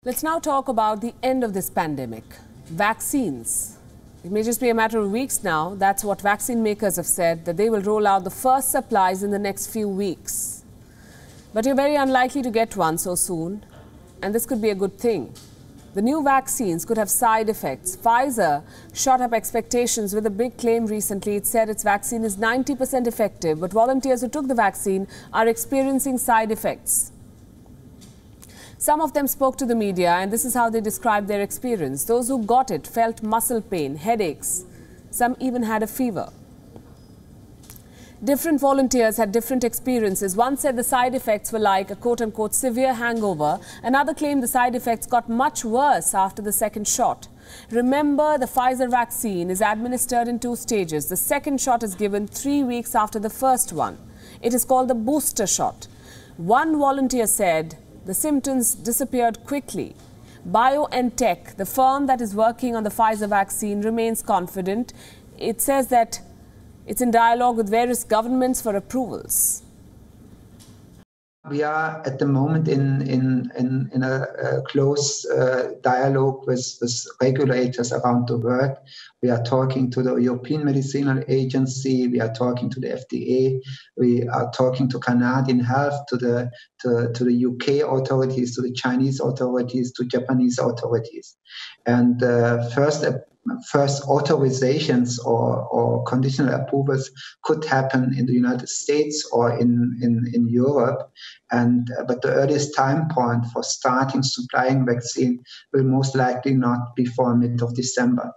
Let's now talk about the end of this pandemic. Vaccines. It may just be a matter of weeks now. That's what vaccine makers have said, that they will roll out the first supplies in the next few weeks. But you're very unlikely to get one so soon, and this could be a good thing. The new vaccines could have side effects. Pfizer shot up expectations with a big claim recently. It said its vaccine is 90% effective, but volunteers who took the vaccine are experiencing side effects. Some of them spoke to the media, and this is how they described their experience. Those who got it felt muscle pain, headaches. Some even had a fever. Different volunteers had different experiences. One said the side effects were like a quote-unquote severe hangover. Another claimed the side effects got much worse after the second shot. Remember, the Pfizer vaccine is administered in 2 stages. The second shot is given 3 weeks after the first one. It is called the booster shot. One volunteer said the symptoms disappeared quickly. BioNTech, the firm that is working on the Pfizer vaccine, remains confident. It says that it's in dialogue with various governments for approvals. We are at the moment in a close dialogue with regulators around the world. We are talking to the European Medicinal Agency. We are talking to the FDA. We are talking to Canadian Health, to the UK authorities, to the Chinese authorities, to Japanese authorities. And first authorizations or conditional approvals could happen in the United States or in Europe. But the earliest time point for starting supplying vaccine will most likely not be before mid of December.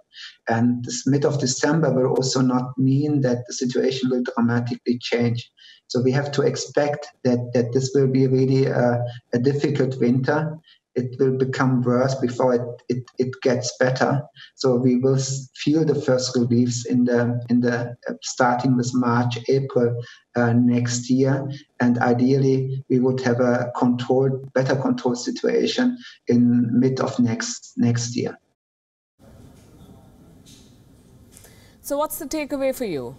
And this mid of December will also not mean that the situation will dramatically change. So we have to expect that this will be really a difficult winter. It will become worse before it gets better. So we will feel the first reliefs in the starting with March, April next year, and ideally we would have a better controlled situation in mid of next year. So what's the takeaway for you?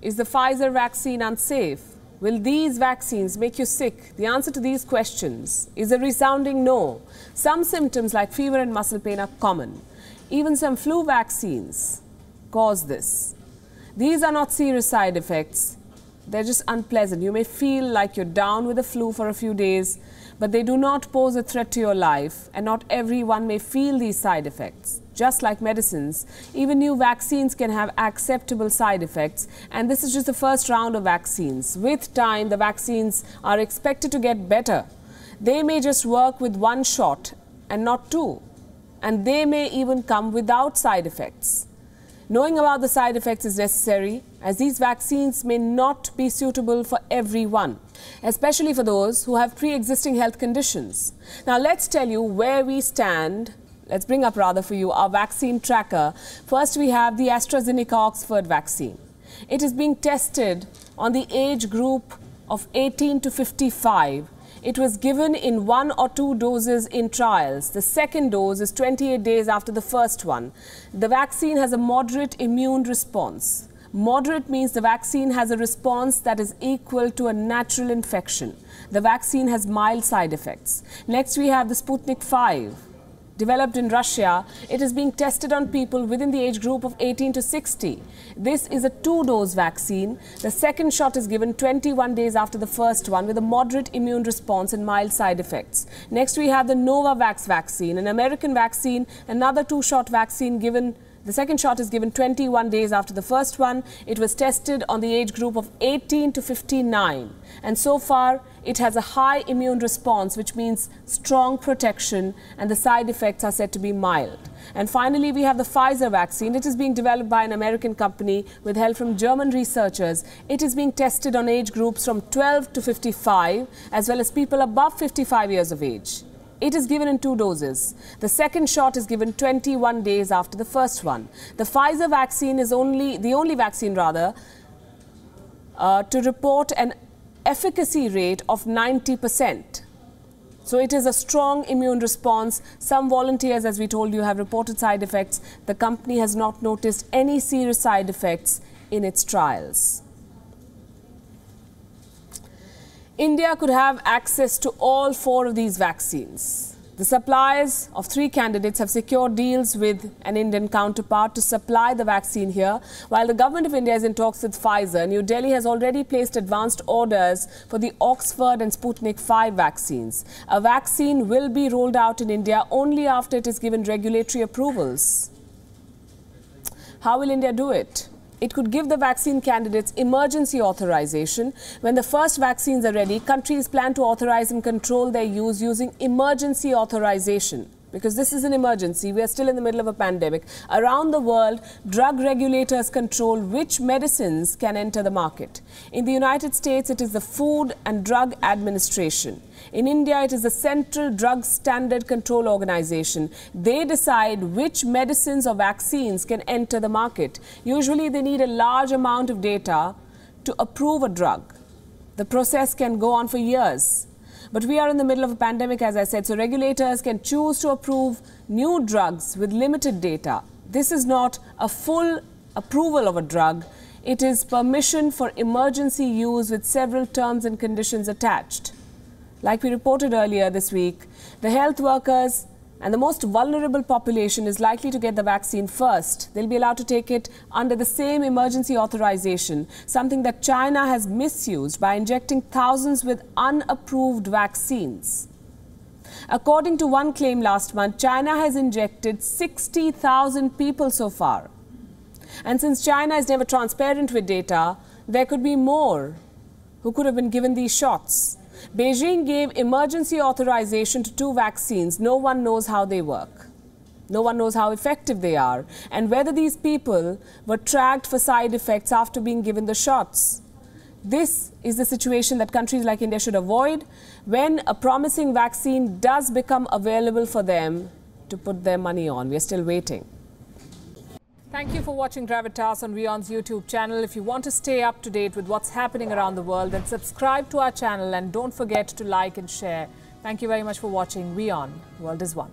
Is the Pfizer vaccine unsafe? Will these vaccines make you sick? The answer to these questions is a resounding no. Some symptoms like fever and muscle pain are common. Even some flu vaccines cause this. These are not serious side effects. They're just unpleasant. You may feel like you're down with the flu for a few days, but they do not pose a threat to your life, and not everyone may feel these side effects. Just like medicines, even new vaccines can have acceptable side effects, and this is just the first round of vaccines. With time, the vaccines are expected to get better. They may just work with 1 shot and not 2, and they may even come without side effects. Knowing about the side effects is necessary, as these vaccines may not be suitable for everyone, especially for those who have pre-existing health conditions. Now let's tell you where we stand. Let's bring up rather for you our vaccine tracker. First, we have the AstraZeneca Oxford vaccine. It is being tested on the age group of 18 to 55. It was given in 1 or 2 doses in trials. The second dose is 28 days after the first one. The vaccine has a moderate immune response. Moderate means the vaccine has a response that is equal to a natural infection. The vaccine has mild side effects. Next, we have the Sputnik 5. Developed in Russia, it is being tested on people within the age group of 18 to 60. This is a 2-dose vaccine. The second shot is given 21 days after the first one with a moderate immune response and mild side effects. Next, we have the Novavax vaccine, an American vaccine, another 2-shot vaccine given. The second shot is given 21 days after the first one. It was tested on the age group of 18 to 59. And so far, it has a high immune response, which means strong protection, and the side effects are said to be mild. And finally, we have the Pfizer vaccine. It is being developed by an American company with help from German researchers. It is being tested on age groups from 12 to 55, as well as people above 55 years of age. It is given in 2 doses. The second shot is given 21 days after the first one. The Pfizer vaccine is the only vaccine to report an efficacy rate of 90%. So it is a strong immune response. Some volunteers, as we told you, have reported side effects. The company has not noticed any serious side effects in its trials. India could have access to all 4 of these vaccines. The suppliers of 3 candidates have secured deals with an Indian counterpart to supply the vaccine here. While the government of India is in talks with Pfizer, New Delhi has already placed advanced orders for the Oxford and Sputnik V vaccines. A vaccine will be rolled out in India only after it is given regulatory approvals. How will India do it? It could give the vaccine candidates emergency authorization. When the first vaccines are ready, countries plan to authorize and control their use using emergency authorization. Because this is an emergency, we are still in the middle of a pandemic. Around the world, drug regulators control which medicines can enter the market. In the United States, it is the Food and Drug Administration. In India, it is the Central Drug Standard Control Organization. They decide which medicines or vaccines can enter the market. Usually, they need a large amount of data to approve a drug. The process can go on for years. But we are in the middle of a pandemic, as I said, so regulators can choose to approve new drugs with limited data. This is not a full approval of a drug. It is permission for emergency use with several terms and conditions attached. Like we reported earlier this week, the health workers and the most vulnerable population is likely to get the vaccine first. They'll be allowed to take it under the same emergency authorization, something that China has misused by injecting thousands with unapproved vaccines. According to one claim last month, China has injected 60,000 people so far. And since China is never transparent with data, there could be more who could have been given these shots. Beijing gave emergency authorization to 2 vaccines. No one knows how they work. No one knows how effective they are and whether these people were tracked for side effects after being given the shots. This is the situation that countries like India should avoid when a promising vaccine does become available for them to put their money on. We are still waiting. Thank you for watching Gravitas on WION's YouTube channel. If you want to stay up to date with what's happening around the world, then subscribe to our channel and don't forget to like and share. Thank you very much for watching WION. World is One.